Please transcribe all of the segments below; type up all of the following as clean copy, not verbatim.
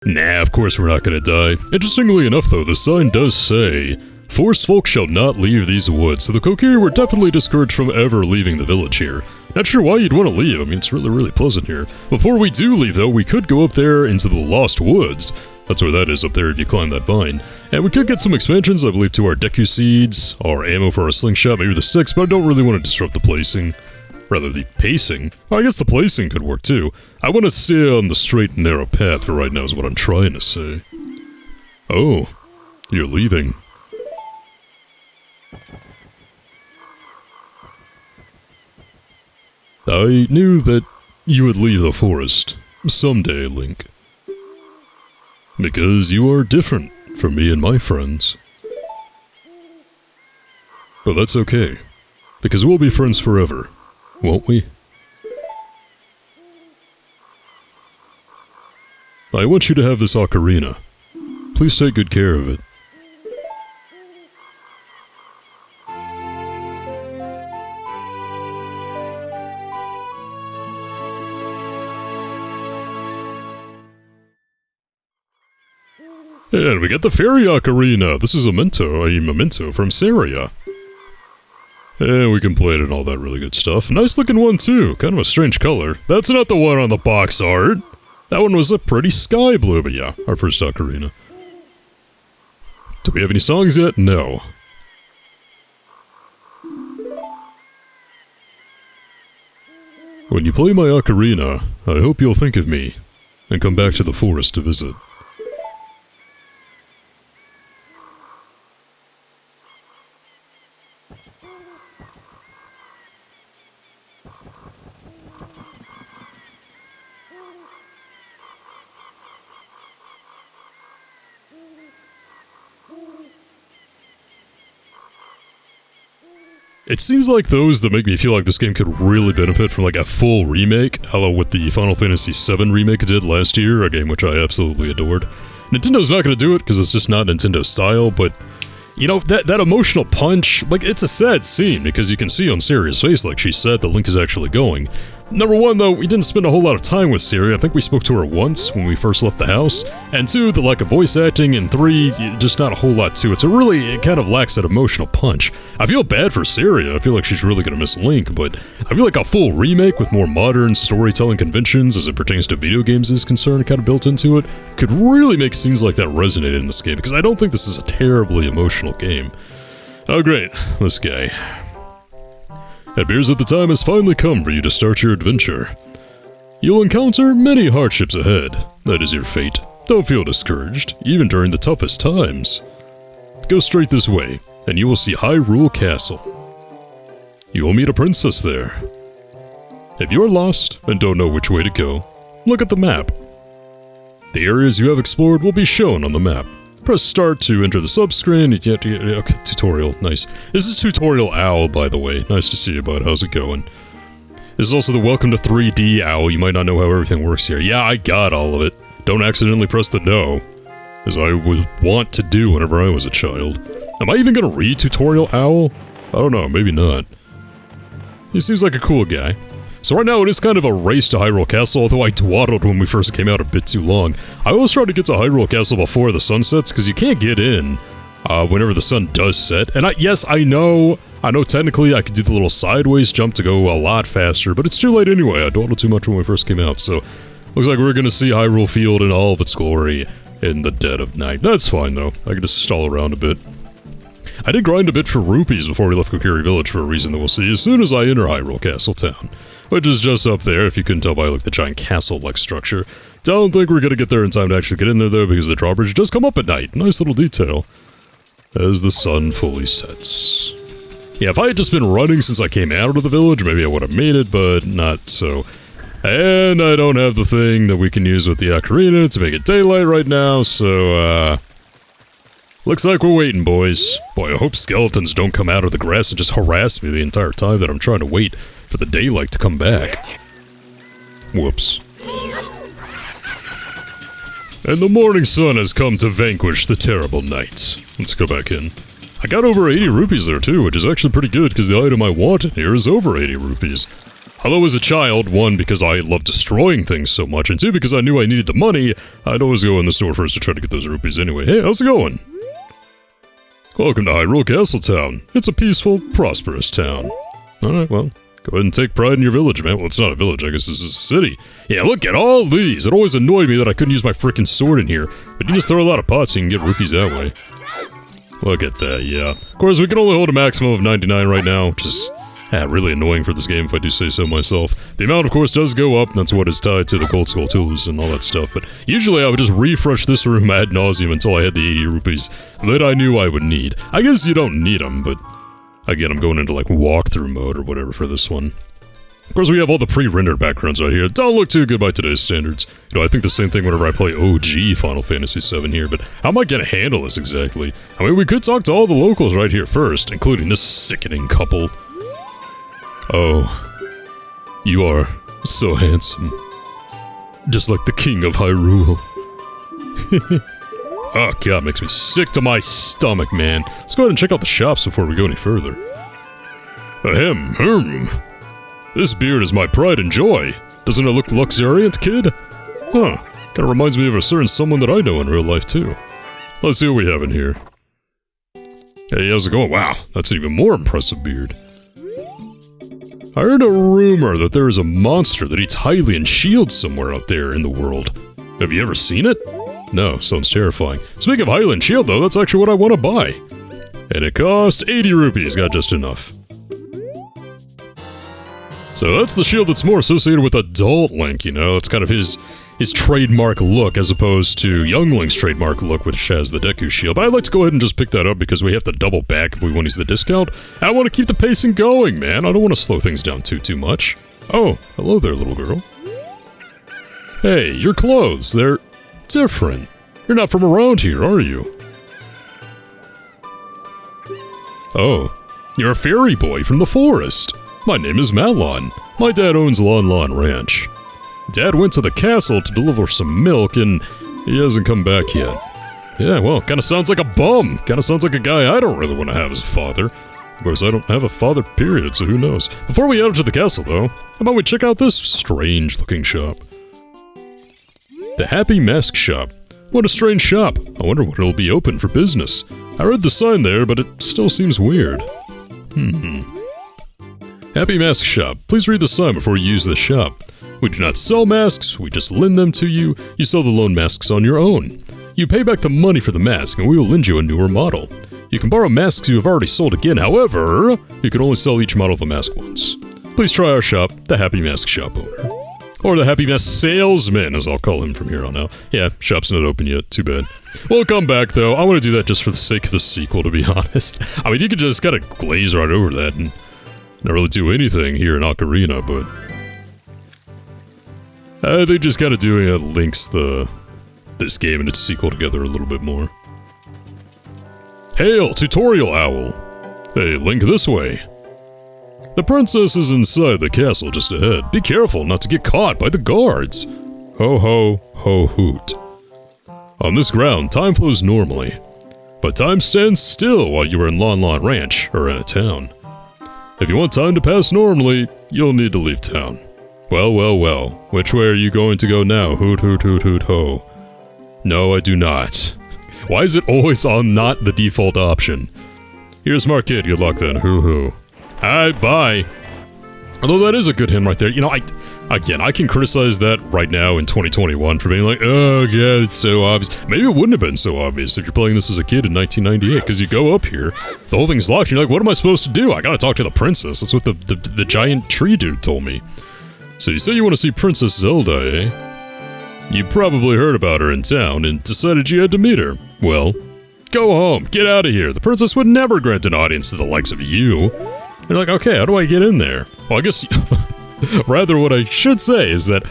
Nah, of course we're not gonna die. Interestingly enough though, the sign does say, "Forest folk shall not leave these woods," so the Kokiri were definitely discouraged from ever leaving the village here. Not sure why you'd want to leave, I mean it's really pleasant here. Before we do leave though, we could go up there into the Lost Woods. That's where that is up there if you climb that vine. And we could get some expansions, I believe, to our Deku Seeds, our ammo for our slingshot, maybe the sticks, but I don't really want to disrupt the placing. Rather, the pacing. Well, I guess the placing could work too. I want to stay on the straight and narrow path for right now is what I'm trying to say. Oh, you're leaving. I knew that you would leave the forest someday, Link. Because you are different from me and my friends. But that's okay, because we'll be friends forever. Won't we? I want you to have this ocarina. Please take good care of it. And we get the fairy ocarina. This is a memento from Saria. And we can play it and all that really good stuff. Nice looking one too, kind of a strange color. That's not the one on the box art. That one was a pretty sky blue, but yeah, our first ocarina. Do we have any songs yet? No. When you play my ocarina, I hope you'll think of me and come back to the forest to visit. It seems like those that make me feel like this game could really benefit from like a full remake, hello what the Final Fantasy VII remake did last year, a game which I absolutely adored. Nintendo's not going to do it because it's just not Nintendo style, but you know, that emotional punch, like it's a sad scene because you can see on Saria's face, like she said, that Link is actually going. Number one, though, we didn't spend a whole lot of time with Saria. I think we spoke to her once when we first left the house. And two, the lack of voice acting. And three, just not a whole lot to it. So really, it kind of lacks that emotional punch. I feel bad for Saria. I feel like she's really going to miss Link. But I feel like a full remake with more modern storytelling conventions as it pertains to video games is concerned, kind of built into it, could really make scenes like that resonate in this game. Because I don't think this is a terribly emotional game. Oh, great. This guy. It appears that the time has finally come for you to start your adventure. You'll encounter many hardships ahead. That is your fate. Don't feel discouraged, even during the toughest times. Go straight this way, and you will see Hyrule Castle. You will meet a princess there. If you are lost and don't know which way to go, look at the map. The areas you have explored will be shown on the map. Press start to enter the sub-screen. Okay, tutorial, nice. This is Tutorial Owl, by the way. Nice to see you, bud. How's it going? This is also the Welcome to 3D Owl. You might not know how everything works here. Yeah, I got all of it. Don't accidentally press the no, as I would want to do whenever I was a child. Am I even gonna read Tutorial Owl? I don't know, maybe not. He seems like a cool guy. So right now it is kind of a race to Hyrule Castle, although I dawdled when we first came out a bit too long. I always try to get to Hyrule Castle before the sun sets, because you can't get in whenever the sun does set. And yes, I know technically I could do the little sideways jump to go a lot faster, but it's too late anyway. I dawdled too much when we first came out, so looks like we're gonna see Hyrule Field in all of its glory in the dead of night. That's fine though, I can just stall around a bit. I did grind a bit for rupees before we left Kokiri Village for a reason that we'll see as soon as I enter Hyrule Castletown, which is just up there, if you couldn't tell by like the giant castle-like structure. Don't think we're gonna get there in time to actually get in there though, because the drawbridge does come up at night. Nice little detail. As the sun fully sets. Yeah, if I had just been running since I came out of the village, maybe I would have made it, but not so. And I don't have the thing that we can use with the ocarina to make it daylight right now, so looks like we're waiting, boys. Boy, I hope skeletons don't come out of the grass and just harass me the entire time that I'm trying to wait for the daylight to come back. Whoops. And the morning sun has come to vanquish the terrible night. Let's go back in. I got over 80 rupees there too, which is actually pretty good because the item I want in here is over 80 rupees. Although as a child, one, because I loved destroying things so much, and two, because I knew I needed the money, I'd always go in the store first to try to get those rupees anyway. Hey, how's it going? Welcome to Hyrule Castletown. It's a peaceful, prosperous town. Alright, well, go ahead and take pride in your village, man. Well, it's not a village, I guess this is a city. Yeah, look at all these! It always annoyed me that I couldn't use my frickin' sword in here, but you just throw a lot of pots so you can get rupees that way. Look at that, yeah. Of course, we can only hold a maximum of 99 right now, which is really annoying for this game if I do say so myself. The amount, of course, does go up, and that's what is tied to the Gold Skull tools and all that stuff, but usually I would just refresh this room ad nauseum until I had the 80 rupees that I knew I would need. I guess you don't need them, but again, I'm going into like walkthrough mode or whatever for this one. Of course, we have all the pre-rendered backgrounds right here. Don't look too good by today's standards. You know, I think the same thing whenever I play OG Final Fantasy VII here, but how am I gonna handle this exactly? I mean, we could talk to all the locals right here first, including this sickening couple. Oh, you are so handsome. Just like the king of Hyrule. Oh god, makes me sick to my stomach, man. Let's go ahead and check out the shops before we go any further. Ahem. This beard is my pride and joy. Doesn't it look luxuriant, kid? Huh, kinda reminds me of a certain someone that I know in real life, too. Let's see what we have in here. Hey, how's it going? Wow, that's an even more impressive beard. I heard a rumor that there is a monster that eats Hylian Shield somewhere out there in the world. Have you ever seen it? No, sounds terrifying. Speaking of Highland Shield, though, that's actually what I want to buy. And it cost 80 rupees, got just enough. So that's the shield that's more associated with adult Link, you know? It's kind of his trademark look, as opposed to Young Link's trademark look, which has the Deku shield. But I'd like to go ahead and just pick that up, because we have to double back if we want to use the discount. I want to keep the pacing going, man. I don't want to slow things down too much. Oh, hello there, little girl. Hey, your clothes, they're different. You're not from around here, are you? Oh, you're a fairy boy from the forest. My name is Malon. My dad owns Lon Lon Ranch. Dad went to the castle to deliver some milk, and he hasn't come back yet. Yeah, well, kinda sounds like a bum. Kinda sounds like a guy I don't really want to have as a father. Of course, I don't have a father, period, so who knows. Before we head up to the castle, though, how about we check out this strange-looking shop? The Happy Mask Shop. What a strange shop. I wonder when it'll be open for business. I read the sign there, but it still seems weird. Happy Mask Shop. Please read the sign before you use the shop. We do not sell masks, we just lend them to you. You sell the loan masks on your own. You pay back the money for the mask, and we will lend you a newer model. You can borrow masks you have already sold again, however, you can only sell each model of the mask once. Please try our shop, the Happy Mask Shop owner. Or the Happy Mask Salesman, as I'll call him from here on out. Yeah, shop's not open yet, too bad. We'll come back, though. I want to do that just for the sake of the sequel, to be honest. I mean, you could just kind of glaze right over that and not really do anything here in Ocarina, but I think just kind of doing it links this game and its sequel together a little bit more. Hail, Tutorial Owl! Hey, Link, this way. The princess is inside the castle just ahead. Be careful not to get caught by the guards. Ho ho, ho hoot. On this ground, time flows normally, but time stands still while you are in Lon Lon Ranch, or in a town. If you want time to pass normally, you'll need to leave town. Well, well, well. Which way are you going to go now? Hoot, hoot, hoot, hoot, ho. No, I do not. Why is it always on not the default option? You're a smart kid. Good luck then. Hoo hoo. Alright, bye. Although that is a good hint right there. You know, I can criticize that right now in 2021 for being like, oh yeah, it's so obvious. Maybe it wouldn't have been so obvious if you're playing this as a kid in 1998, because you go up here, the whole thing's locked, and you're like, what am I supposed to do? I gotta talk to the princess. That's what the giant tree dude told me. So you say you want to see Princess Zelda, eh? You probably heard about her in town and decided you had to meet her. Well, go home, get out of here. The princess would never grant an audience to the likes of you. You're like, okay, how do I get in there? Well, I guess, rather what I should say is that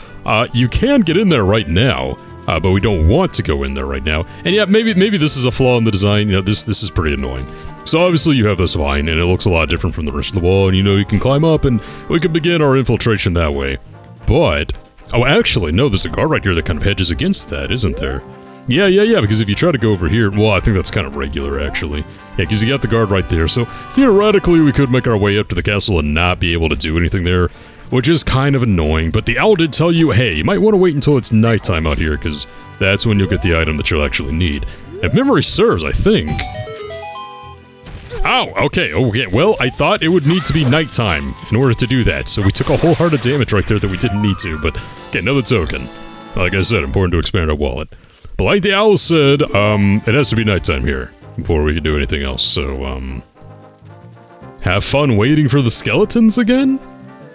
you can get in there right now, but we don't want to go in there right now. And yeah, maybe this is a flaw in the design. You know, this is pretty annoying. So obviously you have this vine, and it looks a lot different from the rest of the wall, and you know you can climb up, and we can begin our infiltration that way. But, oh actually, no, there's a guard right here that kind of hedges against that, isn't there? Yeah, because if you try to go over here, well, I think that's kind of regular, actually. Yeah, because you got the guard right there, so theoretically we could make our way up to the castle and not be able to do anything there. which is kind of annoying, but the owl did tell you, hey, you might want to wait until it's nighttime out here, because that's when you'll get the item that you'll actually need. If memory serves, I think... Ow, okay, well, I thought it would need to be nighttime in order to do that, so we took a whole heart of damage right there that we didn't need to, but, okay, another token. Like I said, important to expand our wallet. But like the owl said, it has to be nighttime here before we can do anything else, so, have fun waiting for the skeletons again?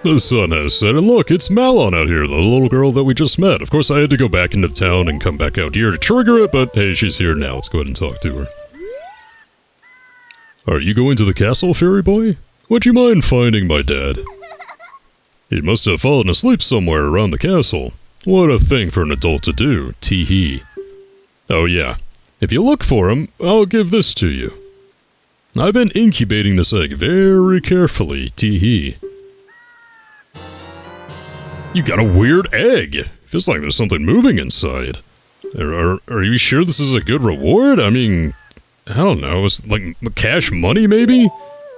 The sun has set, and look, it's Malon out here, the little girl that we just met. Of course, I had to go back into town and come back out here to trigger it, but hey, she's here now. Let's go ahead and talk to her. Are you going to the castle, fairy boy? Would you mind finding my dad? He must have fallen asleep somewhere around the castle. What a thing for an adult to do, tee-hee. Oh yeah, if you look for him, I'll give this to you. I've been incubating this egg very carefully, tee-hee. You got a weird egg! Feels like there's something moving inside. Are you sure this is a good reward? I mean... I don't know, it's like cash money maybe?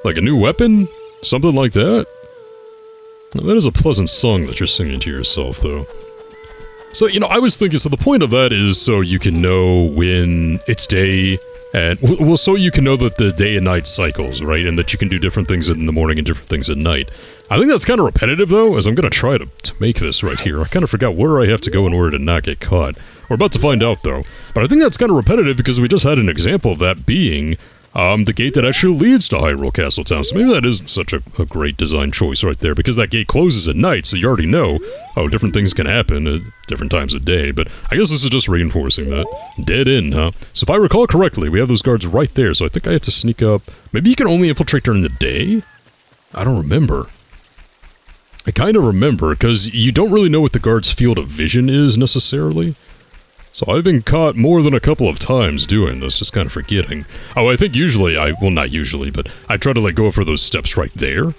Like a new weapon? Something like that? Now, that is a pleasant song that you're singing to yourself, though. So, you know, I was thinking, so the point of that is so you can know when it's day, and, well, so you can know that the day and night cycles, right? And that you can do different things in the morning and different things at night. I think that's kind of repetitive, though, as I'm going to try to make this right here. I kind of forgot where I have to go in order to not get caught. We're about to find out, though. But I think that's kind of repetitive because we just had an example of that being the gate that actually leads to Hyrule Castletown. So maybe that isn't such a great design choice right there, because that gate closes at night, so you already know, oh, different things can happen at different times of day. But I guess this is just reinforcing that. Dead end, huh? So if I recall correctly, we have those guards right there, so I think I have to sneak up. Maybe you can only infiltrate during the day? I don't remember. I kind of remember, because you don't really know what the guard's field of vision is, necessarily. So I've been caught more than a couple of times doing this, just kind of forgetting. Oh, I think usually well, not usually, but I try to, like, go for those steps right there.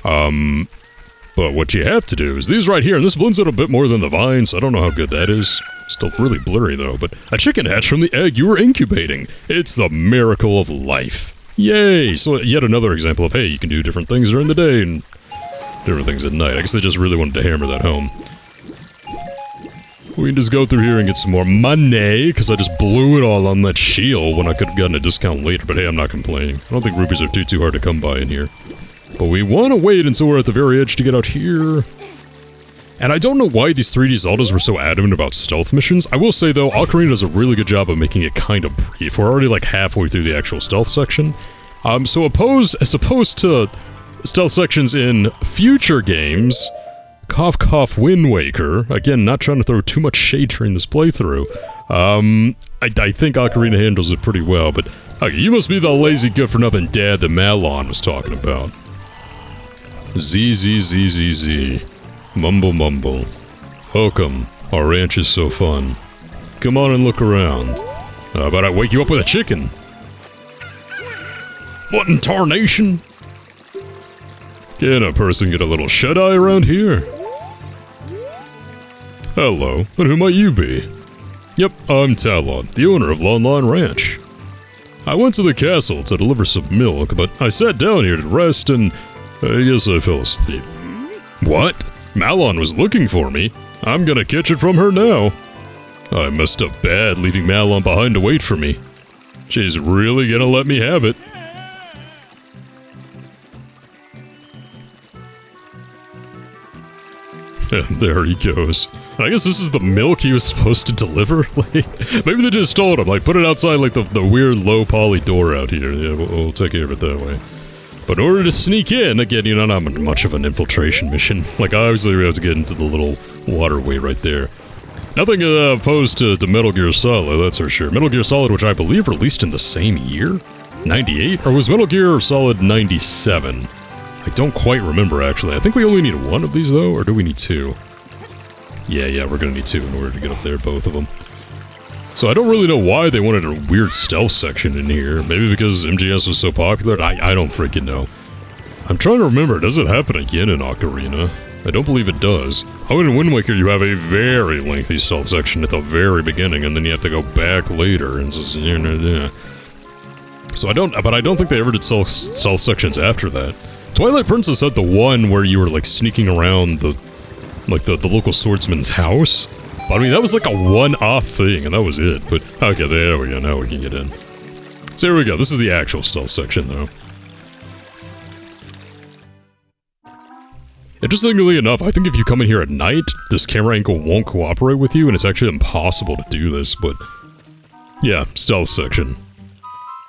But what you have to do is these right here, and this blends out a bit more than the vine, so I don't know how good that is. Still really blurry, though, but a chicken hatched from the egg you were incubating. It's the miracle of life. Yay! So yet another example of, hey, you can do different things during the day and different things at night. I guess they just really wanted to hammer that home. We can just go through here and get some more money, because I just blew it all on that shield when I could have gotten a discount later, but hey, I'm not complaining. I don't think rupees are too hard to come by in here. But we want to wait until we're at the very edge to get out here. And I don't know why these 3D Zeldas were so adamant about stealth missions. I will say, though, Ocarina does a really good job of making it kind of brief. We're already, like, halfway through the actual stealth section. So as opposed to stealth sections in future games... Cough cough Wind Waker, again, not trying to throw too much shade during this playthrough, I think Ocarina handles it pretty well, but okay, you must be the lazy good-for-nothing dad that Malon was talking about. Z. Mumble mumble. Welcome, our ranch is so fun. Come on and look around. How about I wake you up with a chicken? What in tarnation? Can a person get a little shut-eye around here? Hello, and who might you be? Yep, I'm Talon, the owner of Lon Lon Ranch. I went to the castle to deliver some milk, but I sat down here to rest and I guess I fell asleep. What? Malon was looking for me. I'm gonna catch it from her now. I messed up bad leaving Malon behind to wait for me. She's really gonna let me have it. And there he goes. I guess this is the milk he was supposed to deliver? Like, maybe they just told him, like, put it outside like the weird low poly door out here. Yeah, we'll take care of it that way. But in order to sneak in, again, you know, not much of an infiltration mission. Like, obviously we have to get into the little waterway right there. Nothing opposed to Metal Gear Solid, that's for sure. Metal Gear Solid, which I believe released in the same year? 98? Or was Metal Gear Solid 97? I don't quite remember, actually. I think we only need one of these, though, or do we need two? Yeah, we're gonna need two in order to get up there, both of them. So I don't really know why they wanted a weird stealth section in here. Maybe because MGS was so popular? I don't freaking know. I'm trying to remember, does it happen again in Ocarina? I don't believe it does. Oh, in Wind Waker you have a very lengthy stealth section at the very beginning, and then you have to go back later, and so I don't think they ever did stealth sections after that. Twilight Princess had the one where you were like sneaking around the local swordsman's house. But I mean, that was like a one-off thing, and that was it. But okay, there we go. Now we can get in. So here we go. This is the actual stealth section, though. Interestingly enough, I think if you come in here at night, this camera angle won't cooperate with you, and it's actually impossible to do this, but... yeah, stealth section.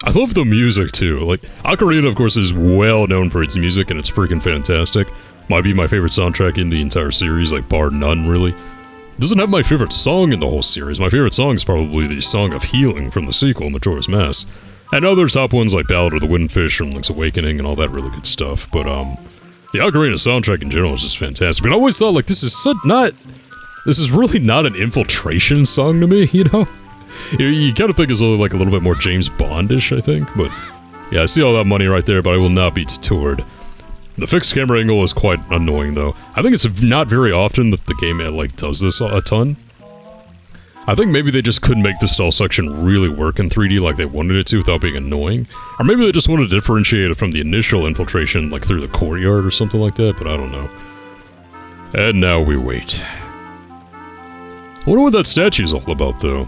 I love the music, too. Like, Ocarina, of course, is well known for its music, and it's freaking fantastic. Might be my favorite soundtrack in the entire series, like, bar none, really. It doesn't have my favorite song in the whole series. My favorite song is probably the Song of Healing from the sequel, Majora's Mask. And other top ones like Ballad of the Windfish from Link's Awakening and all that really good stuff, but, the Ocarina soundtrack in general is just fantastic. But I always thought, like, this is really not an infiltration song to me, you know? You gotta think it's like a little bit more James Bond-ish, I think, but... yeah, I see all that money right there, but I will not be detoured. The fixed camera angle is quite annoying, though. I think it's not very often that the game, like, does this a ton. I think maybe they just couldn't make the stealth section really work in 3D like they wanted it to without being annoying. Or maybe they just wanted to differentiate it from the initial infiltration, like through the courtyard or something like that, but I don't know. And now we wait. I wonder what that statue's all about, though.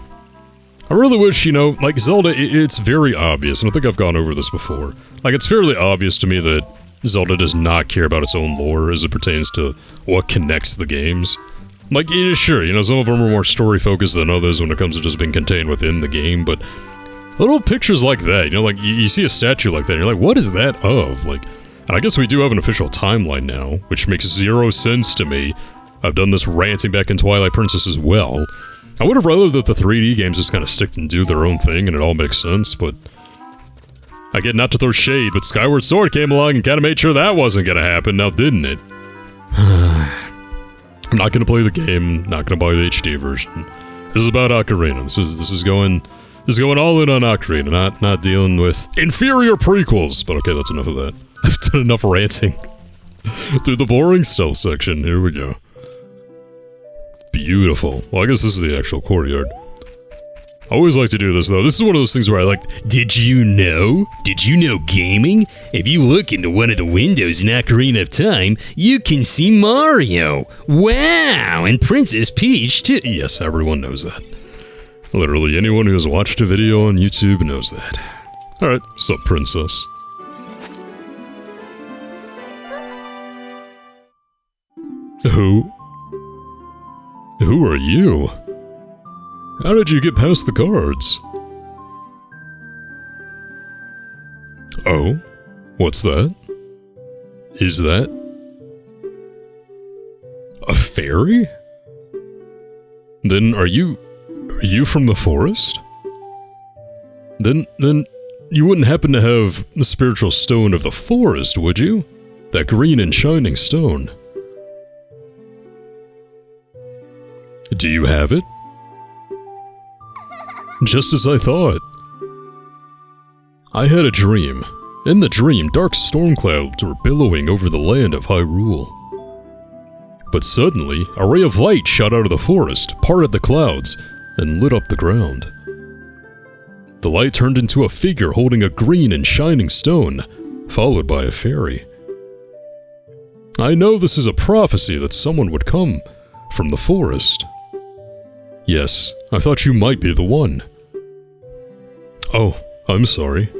I really wish, you know, like Zelda, it's very obvious, and I think I've gone over this before. Like, it's fairly obvious to me that Zelda does not care about its own lore as it pertains to what connects the games. Like, yeah, sure, you know, some of them are more story-focused than others when it comes to just being contained within the game, but little pictures like that, you know, like, you see a statue like that, and you're like, what is that of? Like, and I guess we do have an official timeline now, which makes 0 sense to me. I've done this ranting back in Twilight Princess as well. I would have rather that the 3D games just kind of stick and do their own thing, and it all makes sense, but... I get not to throw shade, but Skyward Sword came along and kind of made sure that wasn't gonna happen, now didn't it? I'm not gonna play the game, not gonna buy the HD version. This is about Ocarina. This is going all in on Ocarina, not dealing with inferior prequels. But okay, that's enough of that. I've done enough ranting through the boring stealth section. Here we go. Beautiful. Well, I guess this is the actual courtyard. I always like to do this, though. This is one of those things where I like, did you know? Did you know gaming? If you look into one of the windows in Ocarina of Time, you can see Mario. Wow! And Princess Peach, too. Yes, everyone knows that. Literally anyone who has watched a video on YouTube knows that. Alright, sup, princess? Who are you? How did you get past the guards? Oh? What's that? Is that... a fairy? Then are you from the forest? Then you wouldn't happen to have the spiritual stone of the forest, would you? That green and shining stone. Do you have it? Just as I thought. I had a dream. In the dream, dark storm clouds were billowing over the land of Hyrule. But suddenly, a ray of light shot out of the forest, parted the clouds, and lit up the ground. The light turned into a figure holding a green and shining stone, followed by a fairy. I know this is a prophecy that someone would come from the forest. Yes, I thought you might be the one. Oh, I'm sorry.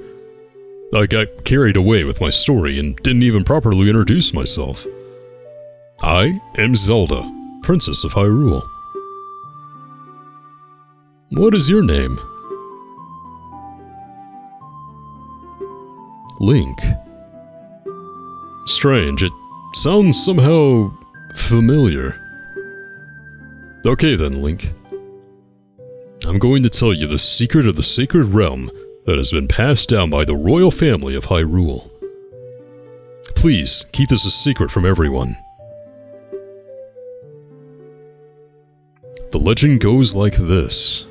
I got carried away with my story and didn't even properly introduce myself. I am Zelda, Princess of Hyrule. What is your name? Link. Strange, it sounds somehow familiar. Okay then, Link. I'm going to tell you the secret of the sacred realm that has been passed down by the royal family of Hyrule. Please, keep this a secret from everyone. The legend goes like this.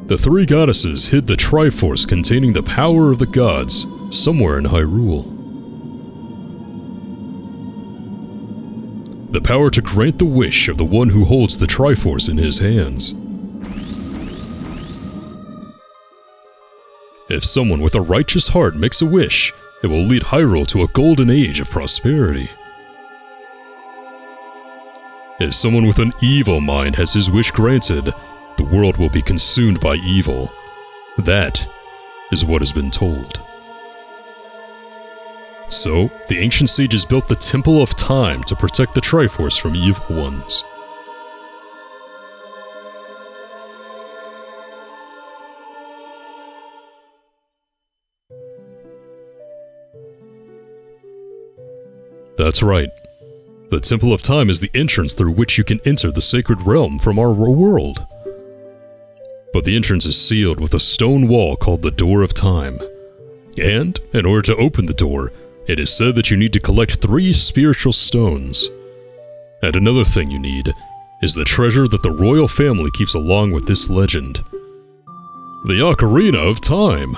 The three goddesses hid the Triforce containing the power of the gods somewhere in Hyrule. The power to grant the wish of the one who holds the Triforce in his hands. If someone with a righteous heart makes a wish, it will lead Hyrule to a golden age of prosperity. If someone with an evil mind has his wish granted, the world will be consumed by evil. That is what has been told. So, the ancient sages built the Temple of Time to protect the Triforce from evil ones. That's right. The Temple of Time is the entrance through which you can enter the sacred realm from our world. But the entrance is sealed with a stone wall called the Door of Time. And, in order to open the door, it is said that you need to collect 3 spiritual stones. And another thing you need is the treasure that the royal family keeps along with this legend. The Ocarina of Time.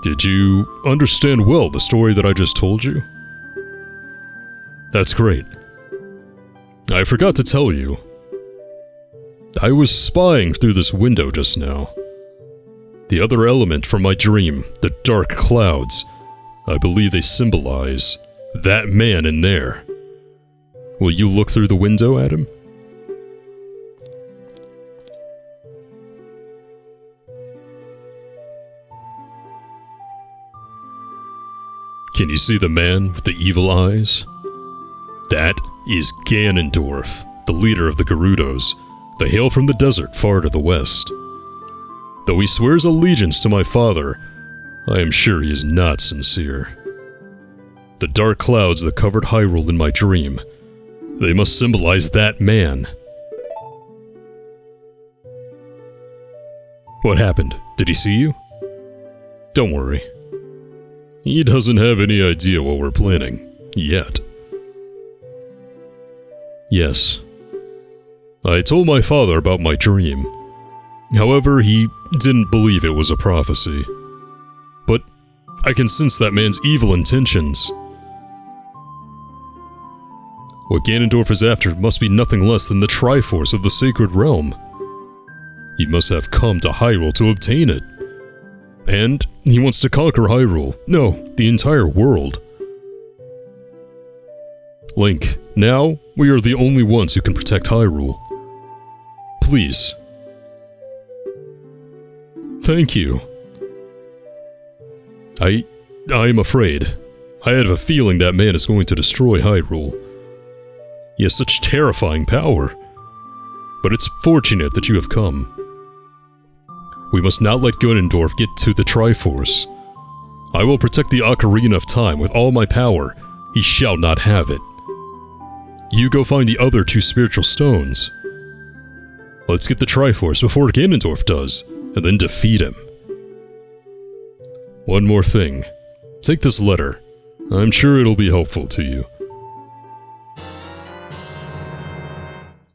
Did you understand well the story that I just told you? That's great. I forgot to tell you. I was spying through this window just now. The other element from my dream, the dark clouds, I believe they symbolize that man in there. Will you look through the window at him? Can you see the man with the evil eyes? That is Ganondorf, the leader of the Gerudos. They hail from the desert far to the west. Though he swears allegiance to my father, I am sure he is not sincere. The dark clouds that covered Hyrule in my dream, they must symbolize that man. What happened? Did he see you? Don't worry. He doesn't have any idea what we're planning, yet. Yes. I told my father about my dream. However, he didn't believe it was a prophecy. But I can sense that man's evil intentions. What Ganondorf is after must be nothing less than the Triforce of the Sacred Realm. He must have come to Hyrule to obtain it. And he wants to conquer Hyrule. No, the entire world. Link, now we are the only ones who can protect Hyrule. Please. Thank you. I'm afraid. I have a feeling that man is going to destroy Hyrule. He has such terrifying power. But it's fortunate that you have come. We must not let Ganondorf get to the Triforce. I will protect the Ocarina of Time with all my power. He shall not have it. You go find the other 2 spiritual stones. Let's get the Triforce before Ganondorf does, and then defeat him. One more thing. Take this letter. I'm sure it'll be helpful to you.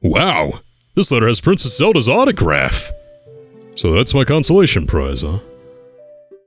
Wow! This letter has Princess Zelda's autograph! So that's my consolation prize, huh?